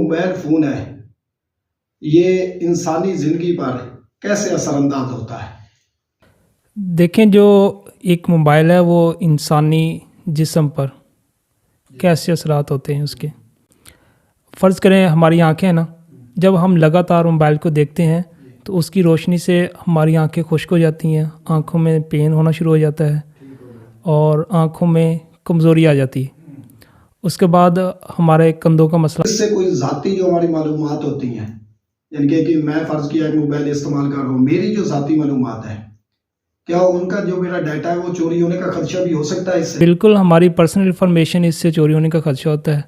Mobile phone है, ये इंसानी ज़िंदगी पर कैसे असरअंदाज होता है? देखें, जो एक मोबाइल है वो इंसानी जिस्म पर कैसे असरात होते हैं उसके। फ़र्ज़ करें हमारी आँखें हैं ना, जब हम लगातार मोबाइल को देखते हैं तो उसकी रोशनी से हमारी आँखें खुश्क हो जाती हैं, आँखों में पेन होना शुरू हो जाता है और आँखों में कमज़ोरी आ जाती है। उसके बाद हमारे कंधों का मसला। इससे कोई ज़ाती जो हमारी मालूमात होती हैं, यानी कि मैं फ़र्ज़ किया एक मोबाइल इस्तेमाल कर रहा हूँ, मेरी जो ज़ाती मालूमात है, क्या उनका जो मेरा डाटा है वो चोरी होने का खदशा भी हो सकता है इससे? बिल्कुल, हमारी पर्सनल इन्फॉर्मेशन इससे चोरी होने का खदशा होता है।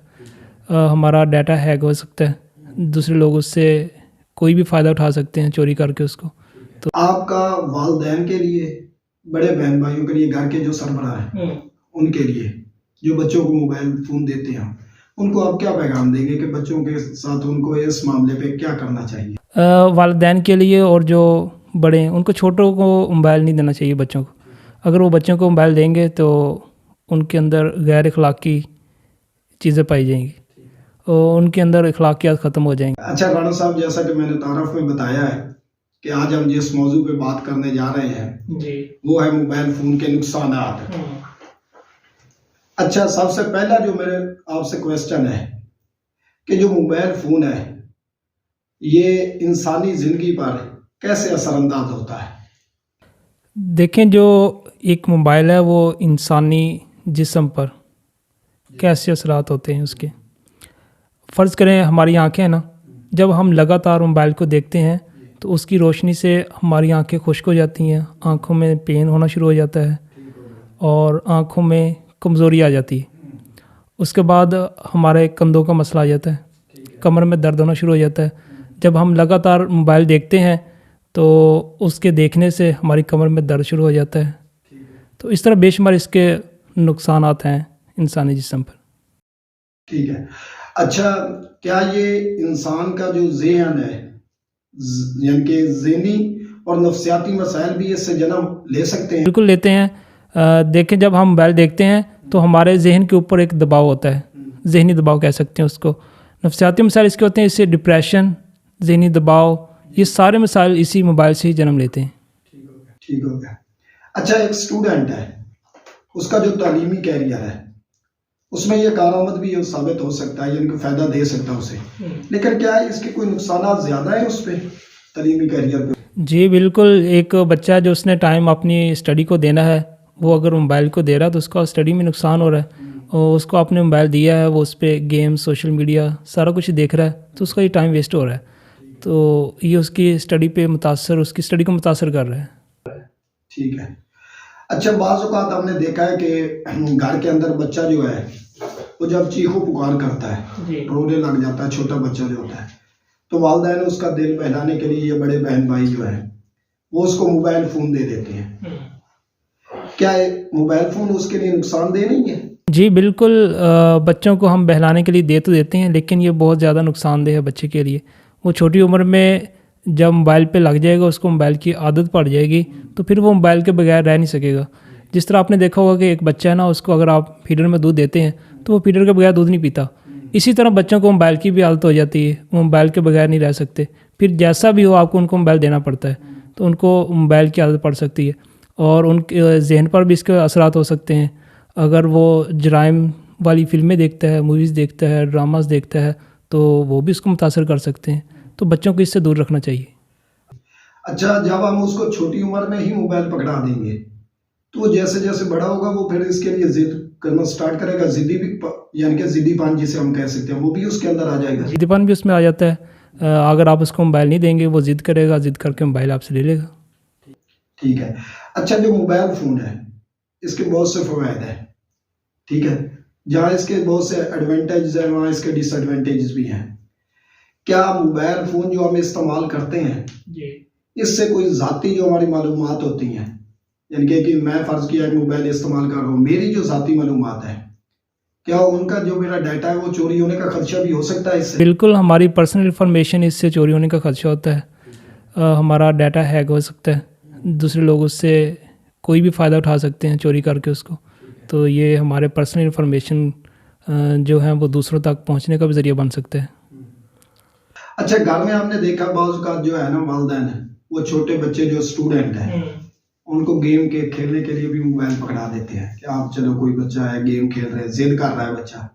हमारा डाटा हैक हो सकता है, दूसरे लोग उससे कोई भी फ़ायदा उठा सकते हैं चोरी करके उसको। तो आपका वालिदैन के लिए, बड़े बहन भाइयों के लिए, घर के जो सरबराह हैं उनके लिए, जो बच्चों को मोबाइल फ़ोन देते हैं, उनको आप क्या पैगाम देंगे कि बच्चों के साथ उनको इस मामले पे क्या करना चाहिए? वालिदैन के लिए और जो बड़े हैं उनको छोटों को मोबाइल नहीं देना चाहिए बच्चों को। अगर वो बच्चों को मोबाइल देंगे तो उनके अंदर गैर अखलाकी चीज़ें पाई जाएंगी और उनके अंदर अखलाकियात ख़त्म हो जाएंगी। अच्छा राणा साहब, जैसा कि मैंने तारफ़ में बताया है कि आज हम जिस मौजू पे बात करने जा रहे हैं जी। वो है मोबाइल फ़ोन के नुकसानात। अच्छा, सबसे पहला जो मेरे आपसे क्वेश्चन है कि जो मोबाइल फ़ोन है, ये इंसानी ज़िंदगी पर कैसे असरअंदाज होता है? देखें, जो एक मोबाइल है वो इंसानी जिस्म पर कैसे असरात होते हैं उसके। फ़र्ज़ करें हमारी आँखें हैं ना, जब हम लगातार मोबाइल को देखते हैं तो उसकी रोशनी से हमारी आँखें खुश्क हो जाती हैं, आँखों में पेन होना शुरू हो जाता है और आँखों में कमज़ोरी आ जाती है। उसके बाद हमारे कंधों का मसला आ जाता है, कमर में दर्द होना शुरू हो जाता है। जब हम लगातार मोबाइल देखते हैं तो उसके देखने से हमारी कमर में दर्द शुरू हो जाता है। तो इस तरह बेशुमार इसके नुकसानात हैं इंसानी जिस्म पर। ठीक है। अच्छा, क्या ये इंसान का जो ज़हन है, यानी कि ज़हनी और नफ्सियाती मसाइल भी इससे जन्म ले सकते हैं? बिल्कुल लेते हैं। देखें, जब हम मोबाइल देखते हैं तो हमारे जहन के ऊपर एक दबाव होता है, ज़हनी दबाव कह सकते हैं उसको। नफ्सियाती मसाइल इसके होते हैं, इससे डिप्रेशन, ज़हनी दबाव, ये सारे मसाइल इसी मोबाइल से ही जन्म लेते हैं। ठीक हो गया। अच्छा, एक स्टूडेंट है, उसका जो तालीमी कैरियर है उसमें ये कारआमद भी साबित हो सकता है, यानी फ़ायदा दे सकता है उसे, लेकिन क्या इसके कोई नुकसानात ज़्यादा है उस पे, तालीमी कैरियर पे? जी बिल्कुल, एक बच्चा जो उसने टाइम अपनी स्टडी को देना है वो अगर मोबाइल को दे रहा है तो उसका स्टडी में नुकसान हो रहा है। और उसको आपने मोबाइल दिया है, वो उस पर गेम, सोशल मीडिया सारा कुछ देख रहा है तो उसका ये टाइम वेस्ट हो रहा है। तो ये उसकी स्टडी पे मुतासर, उसकी स्टडी को मुतासर कर रहा है। ठीक है। अच्छा, बाज़ औक़ात हमने देखा है कि घर के अंदर बच्चा जो है वो जब चीखो पुकार करता है, रोने लग जाता है, छोटा बच्चा जो होता है, तो वालिदैन उसका दिल बहलाने के लिए ये बड़े बहन भाई जो है वो उसको मोबाइल फ़ोन दे देते हैं। क्या मोबाइल फ़ोन उसके लिए नुकसानदेह नहीं है? जी बिल्कुल, बच्चों को हम बहलाने के लिए दे तो देते हैं लेकिन ये बहुत ज़्यादा नुकसानदेह है बच्चे के लिए। वो छोटी उम्र में जब मोबाइल पे लग जाएगा, उसको मोबाइल की आदत पड़ जाएगी तो फिर वो मोबाइल के बगैर रह नहीं सकेगा। जिस तरह आपने देखा होगा कि एक बच्चा है ना, उसको अगर आप फीडर में दूध देते हैं तो वो फीडर के बगैर दूध नहीं पीता। इसी तरह बच्चों को मोबाइल की भी आदत हो जाती है, वो मोबाइल के बगैर नहीं रह सकते। फिर जैसा भी हो आपको उनको मोबाइल देना पड़ता है, तो उनको मोबाइल की आदत पड़ सकती है और उनके जहन पर भी इसके असरात हो सकते हैं। अगर वो जराइम वाली फ़िल्में देखता है, मूवीज़ देखता है, ड्रामास देखता है तो वो भी उसको मुतासर कर सकते हैं। तो बच्चों को इससे दूर रखना चाहिए। अच्छा, जब हम उसको छोटी उम्र में ही मोबाइल पकड़ा देंगे तो जैसे जैसे बड़ा होगा वो फिर इसके लिए जिद करना स्टार्ट करेगा, जिद्दी भी, यानी कि जिद्दीपन जिसे हम कह सकते हैं, वो भी उसके अंदर आ जाएगा। जिद्दीपन भी उसमें आ जाता है। अगर आप उसको मोबाइल नहीं देंगे वो ज़िद करेगा, ज़िद करके मोबाइल आपसे ले लेगा। ठीक है। अच्छा, जो मोबाइल फ़ोन है इसके बहुत से फ़वायद हैं, ठीक है, जहाँ इसके बहुत से एडवांटेज हैं वहाँ इसके डिसएडवांटेजेस भी हैं। क्या मोबाइल फ़ोन जो हम इस्तेमाल करते हैं इससे कोई ज़ाती जो हमारी मालूमात होती हैं, यानी कि मैं फ़र्ज़ किया एक मोबाइल इस्तेमाल कर रहा हूँ, मेरी जो ज़ाती मालूमात है, क्या उनका जो मेरा डाटा है वो चोरी होने का खदशा भी हो सकता है इससे? बिल्कुल, हमारी पर्सनल इन्फॉर्मेशन इससे चोरी होने का खदशा होता है। हमारा डाटा हैक हो सकता है, दूसरे लोग उससे कोई भी फ़ायदा उठा सकते हैं चोरी करके उसको। तो ये हमारे पर्सनल इन्फॉर्मेशन जो है वो दूसरों तक पहुंचने का भी ज़रिया बन सकता है। अच्छा, घर में हमने देखा बाज़ का जो है ना वालिदैन है, वो छोटे बच्चे जो स्टूडेंट हैं उनको गेम के खेलने के लिए भी मोबाइल पकड़ा देते हैं कि आप चलो, कोई बच्चा है गेम खेल रहे हैं, जिद कर रहा है बच्चा,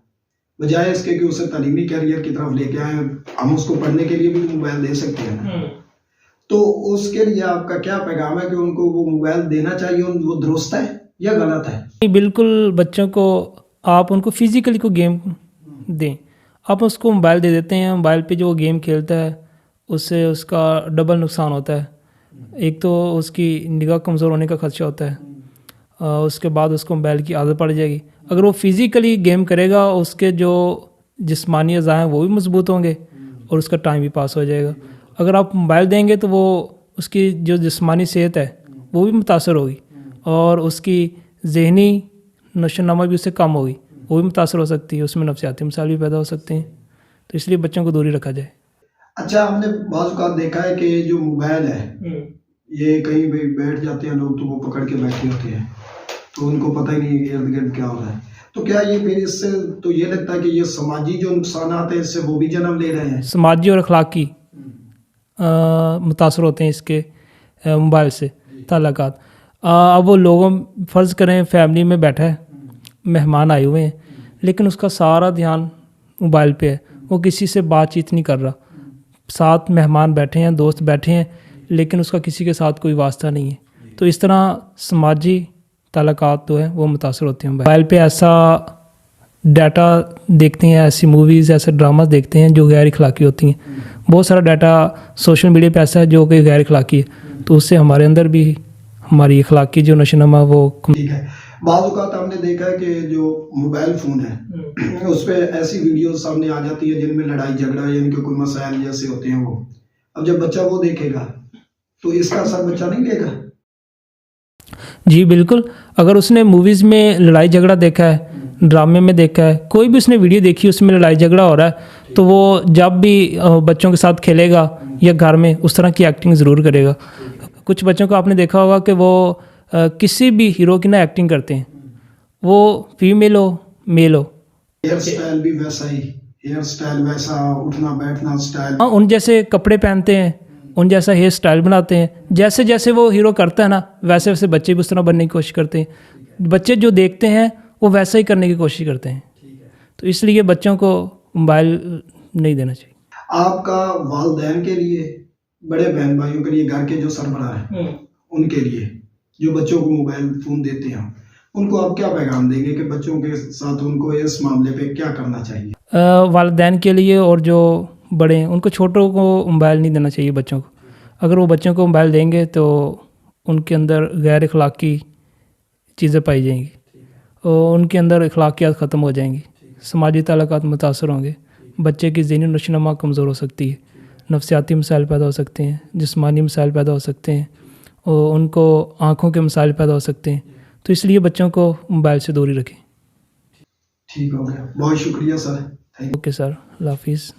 बजाय इसके कि उसे तालीमी कैरियर की तरफ लेके आए, हम उसको पढ़ने के लिए भी मोबाइल दे सकते हैं। तो उसके लिए आपका क्या पैगाम है कि उनको वो मोबाइल देना चाहिए, वो दुरुस्त है या गलत है? बिल्कुल, बच्चों को आप उनको फिजिकली को गेम दें, आप उसको मोबाइल दे देते हैं, मोबाइल पे जो गेम खेलता है उससे उसका डबल नुकसान होता है। एक तो उसकी निगाह कमज़ोर होने का खदशा होता है, उसके बाद उसको मोबाइल की आदत पड़ जाएगी। अगर वो फिज़िकली गेम करेगा उसके जो जिस्मानी अज़ा हैं वो भी मजबूत होंगे और उसका टाइम भी पास हो जाएगा। अगर आप मोबाइल देंगे तो वो उसकी जो जिस्मानी सेहत है वो भी मुतासर होगी और उसकी ज़हनी नशोनुमा भी उससे कम होगी, वो भी मुतासर हो सकती है, उसमें नफसियाती मसाइल भी पैदा हो सकते हैं। तो इसलिए बच्चों को दूरी रखा जाए। अच्छा, हमने बाज़ औक़ात देखा है कि जो मोबाइल है ये कहीं भी बैठ जाते हैं लोग तो वो पकड़ के बैठे होते हैं, तो उनको पता ही नहीं इर्द गिर्द क्या हो रहा है। तो क्या ये फिर इससे तो ये लगता है कि ये समाजी जो नुकसान है इससे वो भी जन्म ले रहे हैं? समाजी और अखलाकी मुतासर होते हैं इसके मोबाइल से ताल्लुकात। अब वो लोगों फ़र्ज़ करें फैमिली में बैठा है, मेहमान आए हुए हैं, लेकिन उसका सारा ध्यान मोबाइल पे है, वो किसी से बातचीत नहीं कर रहा। साथ मेहमान बैठे हैं, दोस्त बैठे हैं, लेकिन उसका किसी के साथ कोई वास्ता नहीं है। तो इस तरह समाजी ताल्लुकात जो है वो मुतासर होते हैं। मोबाइल पे ऐसा डाटा देखते हैं, ऐसी मूवीज़, ऐसे ड्रामा देखते हैं जो गैर अखलाकी होती हैं। बहुत सारा डाटा सोशल मीडिया पे ऐसा है जो कि गैर अखलाकी है, तो उससे हमारे अंदर भी हमारी अखलाकी जो नशोनुमा वो ठीक है। बाज़ औक़ात हमने देखा है कि जो मोबाइल फ़ोन है उस पे ऐसी वीडियोस सामने आ जाती है जिनमें लड़ाई झगड़ा यानी कि कोई मसाइल जैसे होते हैं वो। अब जब बच्चा वो देखेगा तो इसका असर बच्चा नहीं लेगा? जी बिल्कुल, अगर उसने मूवीज़ में लड़ाई झगड़ा देखा है, ड्रामे में देखा है, कोई भी उसने वीडियो देखी उसमें लड़ाई झगड़ा हो रहा है, तो वो जब भी बच्चों के साथ खेलेगा या घर में उस तरह की एक्टिंग ज़रूर करेगा। कुछ बच्चों को आपने देखा होगा कि वो किसी भी हीरो की ना एक्टिंग करते हैं, वो फीमेल हो मेल हो, हेयर स्टाइल भी वैसा ही, हेयर स्टाइल वैसा, उठना बैठना स्टाइल, हाँ उन जैसे कपड़े पहनते हैं, उन जैसा हेयर स्टाइल बनाते हैं, जैसे जैसे वो हीरो करता है ना वैसे वैसे बच्चे भी उस तरह बनने की कोशिश करते हैं। बच्चे जो देखते हैं वो वैसा ही करने की कोशिश करते हैं, तो इसलिए बच्चों को मोबाइल नहीं देना चाहिए। आपका वालिदैन के लिए, बड़े बहन भाइयों के लिए, घर के जो सरबराह हैं उनके लिए जो बच्चों को मोबाइल फ़ोन देते हैं, उनको आप क्या पैगाम देंगे कि बच्चों के साथ उनको इस मामले पे क्या करना चाहिए? वालिदैन के लिए और जो बड़े हैं उनको छोटों को मोबाइल नहीं देना चाहिए बच्चों को। अगर वो बच्चों को मोबाइल देंगे तो उनके अंदर गैर अखलाकी चीज़ें पाई जाएंगी और उनके अंदर अखलाकियात ख़त्म हो जाएंगी, समाजी ताल्लुकात मुतासर होंगे, बच्चे की ज़हनी नशोनुमा कमज़ोर हो सकती है, नफसियाती मसाइल पैदा हो सकते हैं, जिस्मानी मसाइल पैदा हो सकते हैं और उनको आँखों के मसाइल पैदा हो सकते हैं। तो इसलिए बच्चों को मोबाइल से दूरी रखें। ठीक हो गया, बहुत शुक्रिया सर। ओके सर, अल्लाह हाफिज़।